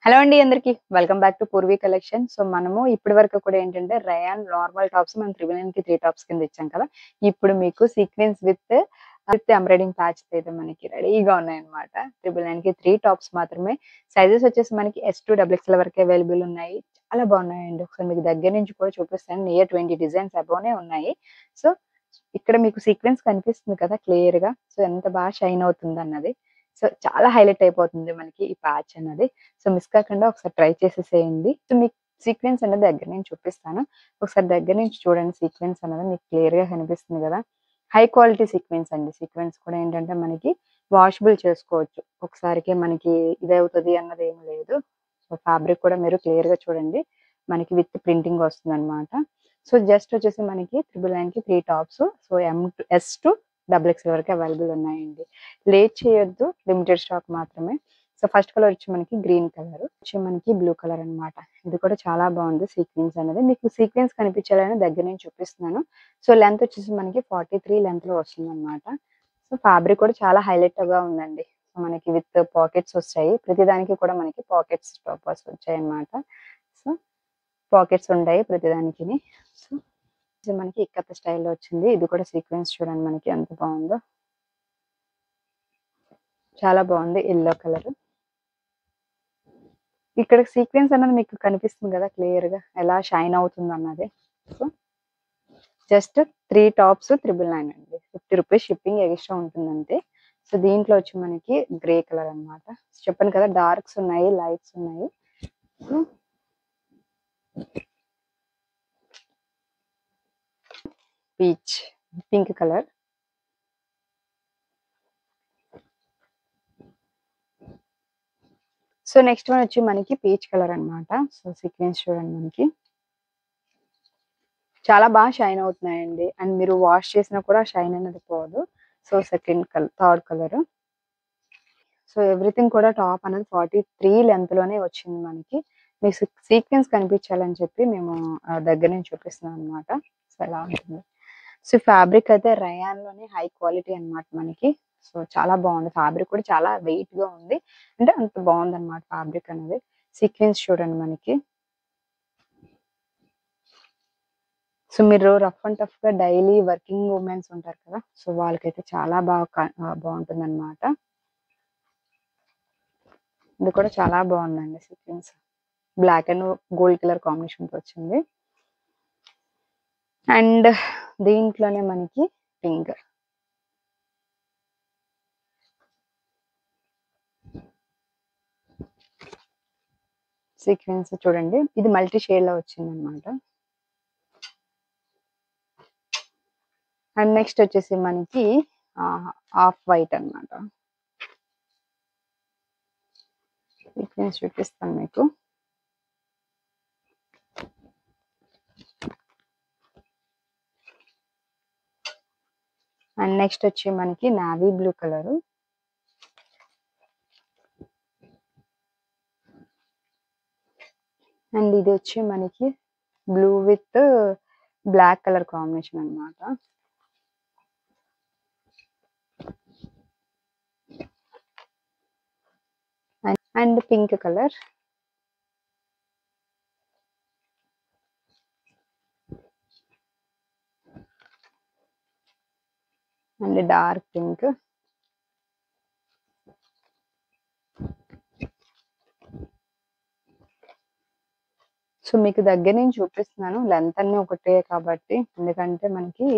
Hello అండి అందరికి welcome back to Purvi collection. So మనము ఇప్పటి వరకు కూడా ఏంటంటే రయాన్ నార్మల్ టాప్స్ మనం 999కి 3 టాప్స్ కింద ఇచ్చాం కదా. ఇప్పుడు మీకు సీక్వెన్స్ విత్ ఎంబ్రాయిడింగ్ ప్యాచ్ అయితే మనకి రెడీగా ఉన్నాయన్నమాట. 999కి 3 టాప్స్ మాత్రమే. సైజెస్ వచ్చేసి మనకి S2 XXL వరకు అవైలబుల్ ఉన్నాయి. చాలా బాగున్నాయండి. ఒకసారి మీకు దగ్గర నుంచి కూడా చూపిస్తాను. నియర్ 20 డిజైన్స్ అబోనే ఉన్నాయి. సో ఇక్కడ మీకు సీక్వెన్స్ కనిపిస్తుంది కదా క్లియర్ గా. సో ఎంత బాగా షైన్ అవుతుంది అన్నది. సో చాలా హైలైట్ అయిపోతుంది మనకి ఈ ప్యాచ్ అన్నది. సో మిస్ కాకుండా ఒకసారి ట్రై చేసేసేయండి. సో మీకు సీక్వెన్స్ అనేది దగ్గర నుంచి చూపిస్తాను. ఒకసారి దగ్గర నుంచి చూడండి. సీక్వెన్స్ అనేది మీకు క్లియర్ గా కనిపిస్తుంది కదా. హై క్వాలిటీ సీక్వెన్స్ అండి. సీక్వెన్స్ కూడా ఏంటంటే మనకి వాషబుల్ చేసుకోవచ్చు. ఒకసారికే మనకి ఇదవుతుంది అన్నది ఏమి లేదు. సో ఫ్యాబ్రిక్ కూడా మీరు క్లియర్ గా చూడండి. మనకి విత్ ప్రింటింగ్ వస్తుంది అనమాట. సో జస్ట్ వచ్చేసి మనకి 999కి 3 టాప్స్. సో S2 XXL వరకు అవైలబుల్ ఉన్నాయండి. లేట్ చేయొద్దు. లిమిటెడ్ స్టాక్ మాత్రమే. సో ఫస్ట్ కలర్ వచ్చి మనకి గ్రీన్ కలర్, వచ్చి మనకి బ్లూ కలర్ అన్నమాట. ఇది కూడా చాలా బాగుంది సీక్వెన్స్ అనేది. మీకు సీక్వెన్స్ కనిపించాలని దగ్గర నుంచి చూపిస్తున్నాను. సో లెంత్ వచ్చేసి మనకి 43 లెంత్ లో వస్తుంది అనమాట. సో ఫ్యాబ్రిక్ కూడా చాలా హైలైట్ గా ఉందండి. సో మనకి విత్ పాకెట్స్ వచ్చాయి. ప్రతిదానికి కూడా మనకి పాకెట్స్ టాపర్స్ వచ్చాయి అనమాట. సో పాకెట్స్ ఉంటాయి ప్రతిదానికి. సో ఇది మనకి ఇక్కత్త స్టైల్లో వచ్చింది. ఇది కూడా సీక్వెన్స్ చూడండి మనకి ఎంత బాగుందో. చాలా బాగుంది ఎల్లో కలర్. ఇక్కడ సీక్వెన్స్ అన్నది మీకు కనిపిస్తుంది కదా క్లియర్ గా ఎలా షైన్ అవుతుంది అన్నది. సో జస్ట్ 3 టాప్స్ 999 అండి. 50 రూపీస్ షిప్పింగ్ ఎక్స్ట్రా ఉంటుంది అంతే. సో దీంట్లో వచ్చి మనకి గ్రే కలర్ అన్నమాట. చెప్పాను కదా డార్క్స్ ఉన్నాయి, లైట్స్ ఉన్నాయి. Peach pink colour. So next one వచ్చి మనకి పీచ్ కలర్ అన్నమాట. సో సీక్వెన్స్ చూడండి మనకి చాలా బాగా షైన్ అవుతున్నాయండి. అండ్ మీరు వాష్ చేసినా కూడా షైన్ అనేది పోదు. So second colour, third colour. So everything కూడా టాప్ అనేది 43 లెంత్ లోనే వచ్చింది మనకి. మీకు సీక్వెన్స్ కనిపించాలని చెప్పి మేము దగ్గర నుంచి చూపిస్తున్నాం అనమాట. సో ఎలా ఉంటుంది. సో ఫ్యాబ్రిక్ అయితే రయాన్ లోనే హై క్వాలిటీ అన్నమాట మనకి. సో చాలా బాగుంది. ఫ్యాబ్రిక్ కూడా చాలా వెయిట్ గా ఉంది. అంటే అంత బాగుంది అనమాట ఫ్యాబ్రిక్ అనేది. సీక్వెన్స్ చూడండి మనకి. సో మీరు రఫ్ అండ్ టఫ్ గా డైలీ వర్కింగ్ ఉమెన్స్ ఉంటారు కదా. సో వాళ్ళకైతే చాలా బాగా బాగుంటుంది అనమాట. ఇది కూడా చాలా బాగుందండి sequence. Black and gold colour combination తో వచ్చింది. అండ్ దీంట్లోనే మనకి పింక్. సీక్వెన్స్ చూడండి. ఇది మల్టీ షేడ్ లో వచ్చింది అనమాట. అండ్ నెక్స్ట్ వచ్చేసి మనకి ఆఫ్ వైట్ అన్నమాట. సీక్వెన్స్ చూపిస్తాను మీకు. అండ్ నెక్స్ట్ వచ్చి మనకి నావీ బ్లూ కలర్. అండ్ ఇది వచ్చి మనకి blue with black colour combination అన్నమాట. And pink colour. And dark pink. So మీకు దగ్గర నుంచి చూపిస్తున్నాను. లెంత్ అన్ని ఒకటే కాబట్టి, ఎందుకంటే మనకి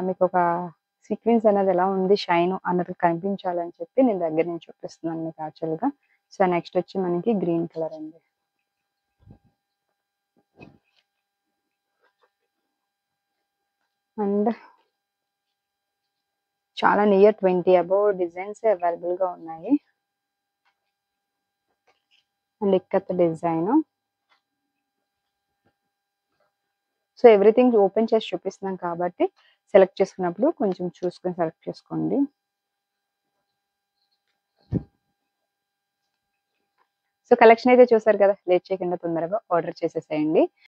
మీకు ఒక సీక్వెన్స్ అనేది ఎలా ఉంది షైన్ అన్నది కనిపించాలని చెప్పి నేను దగ్గర నుంచి చూపిస్తున్నాను మీకు యాక్చువల్గా. సో నెక్స్ట్ వచ్చి మనకి గ్రీన్ కలర్ అండి. అండ్ చాలా నియర్ 20 అబౌవ్ డిజైన్స్ అవైలబుల్ గా ఉన్నాయి. And ikat design. So everything open చేసి చూపిస్తున్నాం కాబట్టి సెలెక్ట్ చేసుకున్నప్పుడు కొంచెం చూసుకొని సెలెక్ట్ చేసుకోండి. సో కలెక్షన్ అయితే చూసారు కదా. లేట్ చేయకుండా తొందరగా ఆర్డర్ చేసేసేయండి.